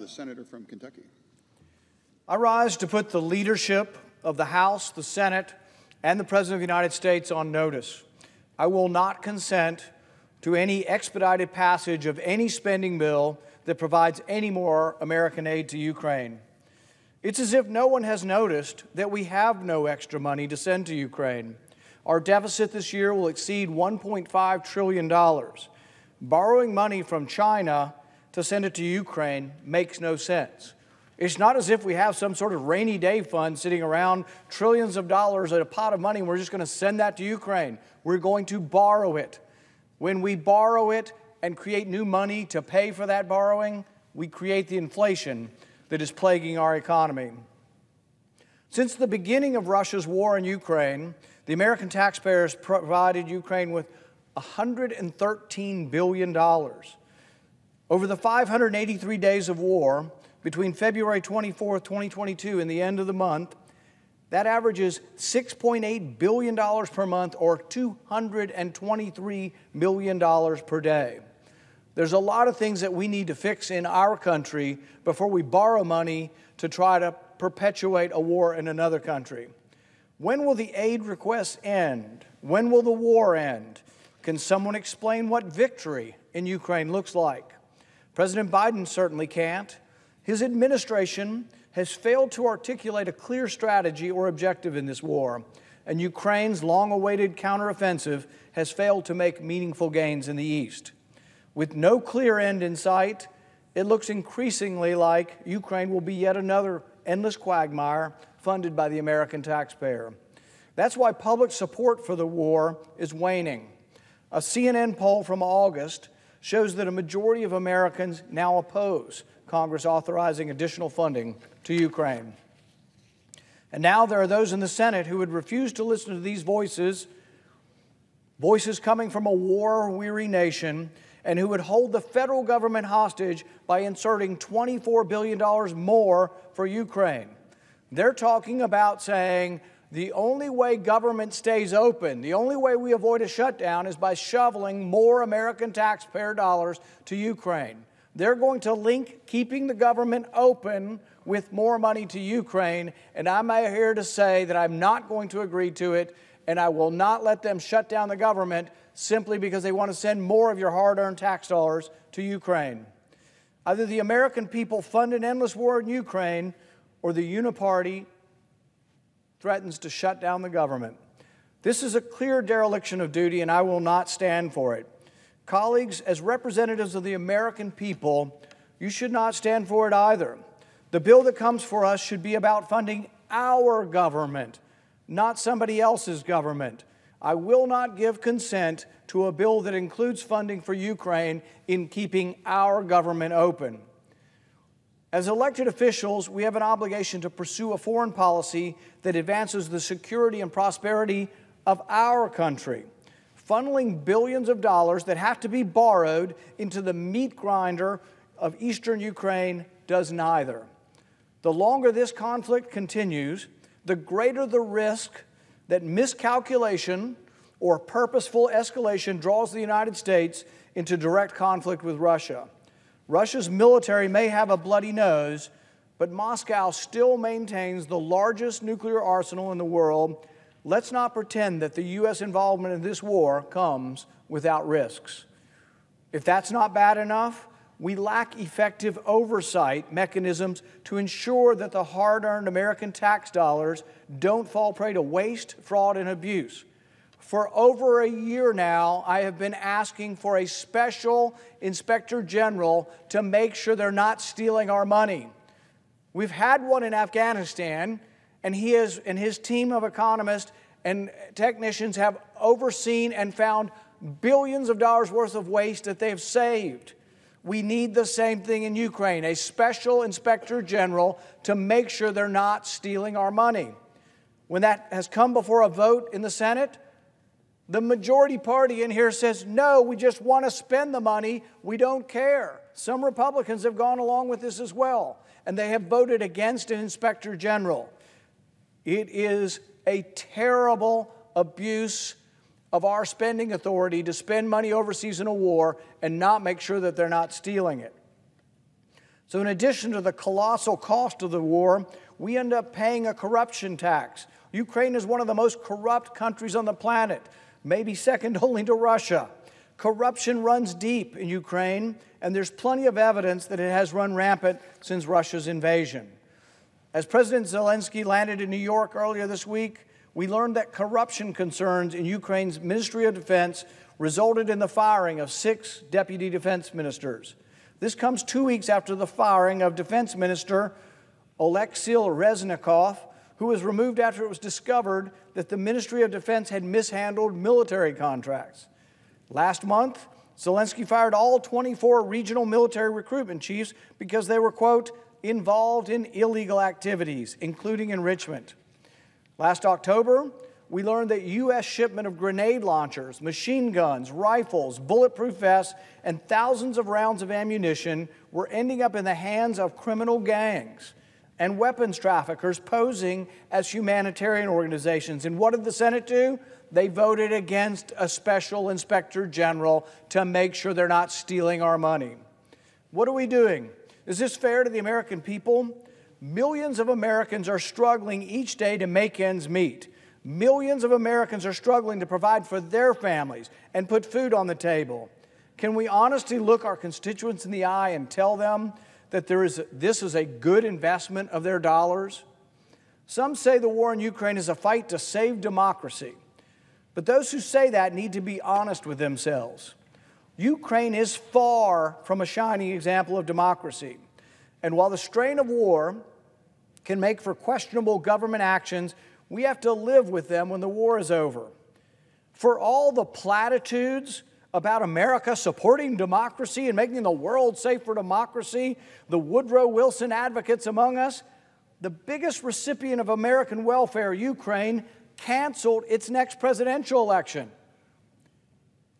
The senator from Kentucky. I rise to put the leadership of the House, the Senate, and the President of the United States on notice. I will not consent to any expedited passage of any spending bill that provides any more American aid to Ukraine. It's as if no one has noticed that we have no extra money to send to Ukraine. Our deficit this year will exceed $1.5 trillion. Borrowing money from China to send it to Ukraine makes no sense. It's not as if we have some sort of rainy day fund sitting around, trillions of dollars at a pot of money, and we're just going to send that to Ukraine. We're going to borrow it. When we borrow it and create new money to pay for that borrowing, we create the inflation that is plaguing our economy. Since the beginning of Russia's war in Ukraine, the American taxpayers provided Ukraine with $113 billion. Over the 583 days of war, between February 24, 2022 and the end of the month, that averages $6.8 billion per month, or $223 million per day. There's a lot of things that we need to fix in our country before we borrow money to try to perpetuate a war in another country. When will the aid requests end? When will the war end? Can someone explain what victory in Ukraine looks like? President Biden certainly can't. His administration has failed to articulate a clear strategy or objective in this war, and Ukraine's long-awaited counteroffensive has failed to make meaningful gains in the east. With no clear end in sight, it looks increasingly like Ukraine will be yet another endless quagmire funded by the American taxpayer. That's why public support for the war is waning. A CNN poll from August shows that a majority of Americans now oppose Congress authorizing additional funding to Ukraine. And now there are those in the Senate who would refuse to listen to these voices coming from a war-weary nation, and who would hold the federal government hostage by inserting $24 billion more for Ukraine. They're talking about saying the only way government stays open, the only way we avoid a shutdown, is by shoveling more American taxpayer dollars to Ukraine. They're going to link keeping the government open with more money to Ukraine, and I'm here to say that I'm not going to agree to it, and I will not let them shut down the government simply because they want to send more of your hard-earned tax dollars to Ukraine. Either the American people fund an endless war in Ukraine, or the uniparty threatens to shut down the government. This is a clear dereliction of duty, and I will not stand for it. Colleagues, as representatives of the American people, you should not stand for it either. The bill that comes for us should be about funding our government, not somebody else's government. I will not give consent to a bill that includes funding for Ukraine in keeping our government open. As elected officials, we have an obligation to pursue a foreign policy that advances the security and prosperity of our country. Funneling billions of dollars that have to be borrowed into the meat grinder of eastern Ukraine does neither. The longer this conflict continues, the greater the risk that miscalculation or purposeful escalation draws the United States into direct conflict with Russia. Russia's military may have a bloody nose, but Moscow still maintains the largest nuclear arsenal in the world. Let's not pretend that the U.S. involvement in this war comes without risks. If that's not bad enough, we lack effective oversight mechanisms to ensure that the hard-earned American tax dollars don't fall prey to waste, fraud, and abuse. For over a year now, I have been asking for a special inspector general to make sure they're not stealing our money. We've had one in Afghanistan, and he and his team of economists and technicians have overseen and found billions of dollars worth of waste that they've saved. We need the same thing in Ukraine, a special inspector general to make sure they're not stealing our money. When that has come before a vote in the Senate, the majority party in here says, no, we just want to spend the money, we don't care. Some Republicans have gone along with this as well, and they have voted against an inspector general. It is a terrible abuse of our spending authority to spend money overseas in a war and not make sure that they're not stealing it. So in addition to the colossal cost of the war, we end up paying a corruption tax. Ukraine is one of the most corrupt countries on the planet, maybe second only to Russia. Corruption runs deep in Ukraine, and there's plenty of evidence that it has run rampant since Russia's invasion. As President Zelensky landed in New York earlier this week, we learned that corruption concerns in Ukraine's Ministry of Defense resulted in the firing of 6 deputy defense ministers. This comes 2 weeks after the firing of Defense Minister Oleksiy Reznikov, who was removed after it was discovered that the Ministry of Defense had mishandled military contracts. Last month, Zelensky fired all 24 regional military recruitment chiefs because they were, quote, involved in illegal activities, including enrichment. Last October, we learned that U.S. shipment of grenade launchers, machine guns, rifles, bulletproof vests, and thousands of rounds of ammunition were ending up in the hands of criminal gangs and weapons traffickers posing as humanitarian organizations. And what did the Senate do? They voted against a special inspector general to make sure they're not stealing our money. What are we doing? Is this fair to the American people? Millions of Americans are struggling each day to make ends meet. Millions of Americans are struggling to provide for their families and put food on the table. Can we honestly look our constituents in the eye and tell them that this is a good investment of their dollars? Some say the war in Ukraine is a fight to save democracy. But those who say that need to be honest with themselves. Ukraine is far from a shining example of democracy. And while the strain of war can make for questionable government actions, we have to live with them when the war is over. For all the platitudes about America supporting democracy and making the world safe for democracy, the Woodrow Wilson advocates among us, the biggest recipient of American welfare, Ukraine, canceled its next presidential election.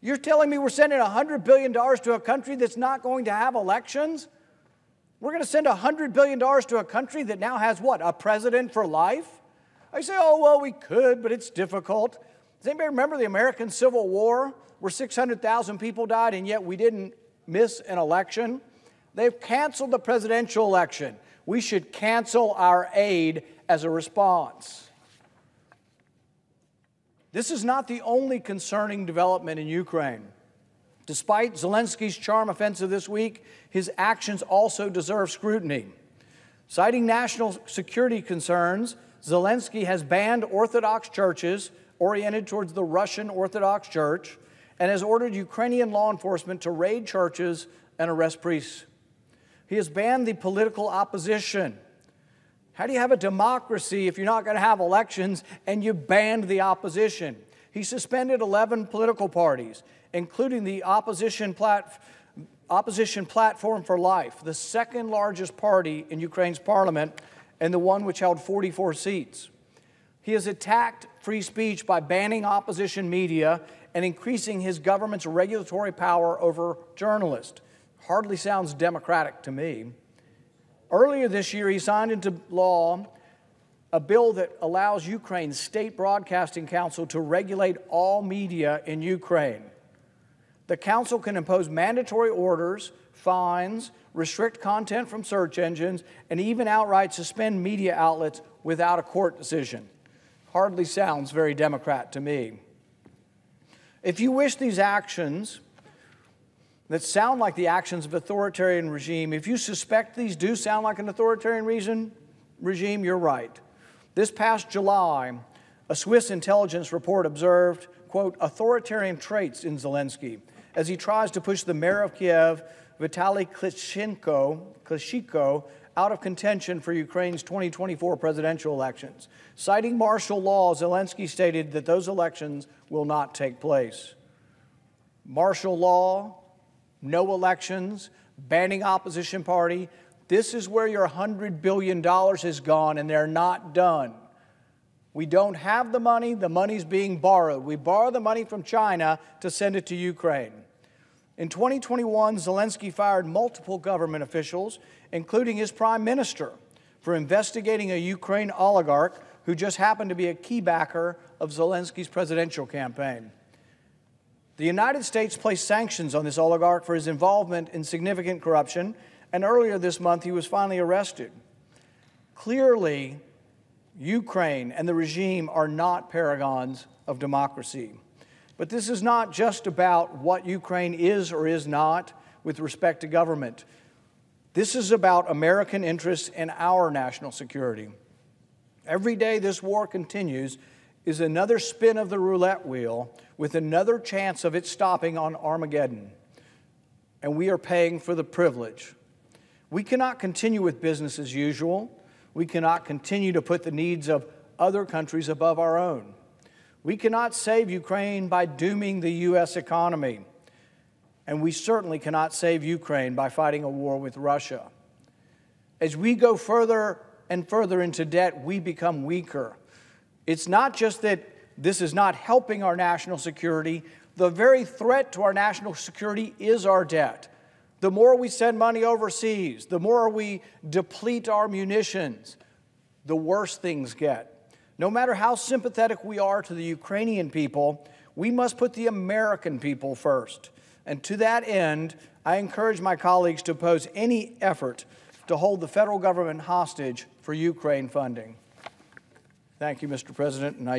You're telling me we're sending $100 billion to a country that's not going to have elections? We're going to send $100 billion to a country that now has what, a president for life? I say, oh, well, we could, but it's difficult. Does anybody remember the American Civil War where 600,000 people died and yet we didn't miss an election? They've canceled the presidential election. We should cancel our aid as a response. This is not the only concerning development in Ukraine. Despite Zelensky's charm offensive this week, his actions also deserve scrutiny. Citing national security concerns, Zelensky has banned Orthodox churches oriented towards the Russian Orthodox Church and has ordered Ukrainian law enforcement to raid churches and arrest priests. He has banned the political opposition. How do you have a democracy if you're not going to have elections and you banned the opposition? He suspended 11 political parties, including the Opposition Platform for Life, the second largest party in Ukraine's parliament and the one which held 44 seats. He has attacked free speech by banning opposition media and increasing his government's regulatory power over journalists. Hardly sounds democratic to me. Earlier this year, he signed into law a bill that allows Ukraine's State Broadcasting Council to regulate all media in Ukraine. The council can impose mandatory orders, fines, restrict content from search engines, and even outright suspend media outlets without a court decision. Hardly sounds very Democrat to me. If you wish these actions that sound like the actions of authoritarian regime, if you suspect these do sound like an authoritarian regime, you're right. This past July, a Swiss intelligence report observed, quote, authoritarian traits in Zelensky as he tries to push the mayor of Kiev, Vitaly Klitschko, out of contention for Ukraine's 2024 presidential elections. Citing martial law, Zelensky stated that those elections will not take place. Martial law, no elections, banning opposition party. This is where your $100 billion has gone, and they're not done. We don't have the money's being borrowed. We borrow the money from China to send it to Ukraine. In 2021, Zelensky fired multiple government officials, including his prime minister, for investigating a Ukraine oligarch who just happened to be a key backer of Zelensky's presidential campaign. The United States placed sanctions on this oligarch for his involvement in significant corruption, and earlier this month he was finally arrested. Clearly, Ukraine and the regime are not paragons of democracy. But this is not just about what Ukraine is or is not with respect to government. This is about American interests and our national security. Every day this war continues is another spin of the roulette wheel with another chance of it stopping on Armageddon. And we are paying for the privilege. We cannot continue with business as usual. We cannot continue to put the needs of other countries above our own. We cannot save Ukraine by dooming the U.S. economy. And we certainly cannot save Ukraine by fighting a war with Russia. As we go further and further into debt, we become weaker. It's not just that this is not helping our national security. The very threat to our national security is our debt. The more we send money overseas, the more we deplete our munitions, the worse things get. No matter how sympathetic we are to the Ukrainian people, we must put the American people first. And to that end, I encourage my colleagues to oppose any effort to hold the federal government hostage for Ukraine funding. Thank you, Mr. President, and I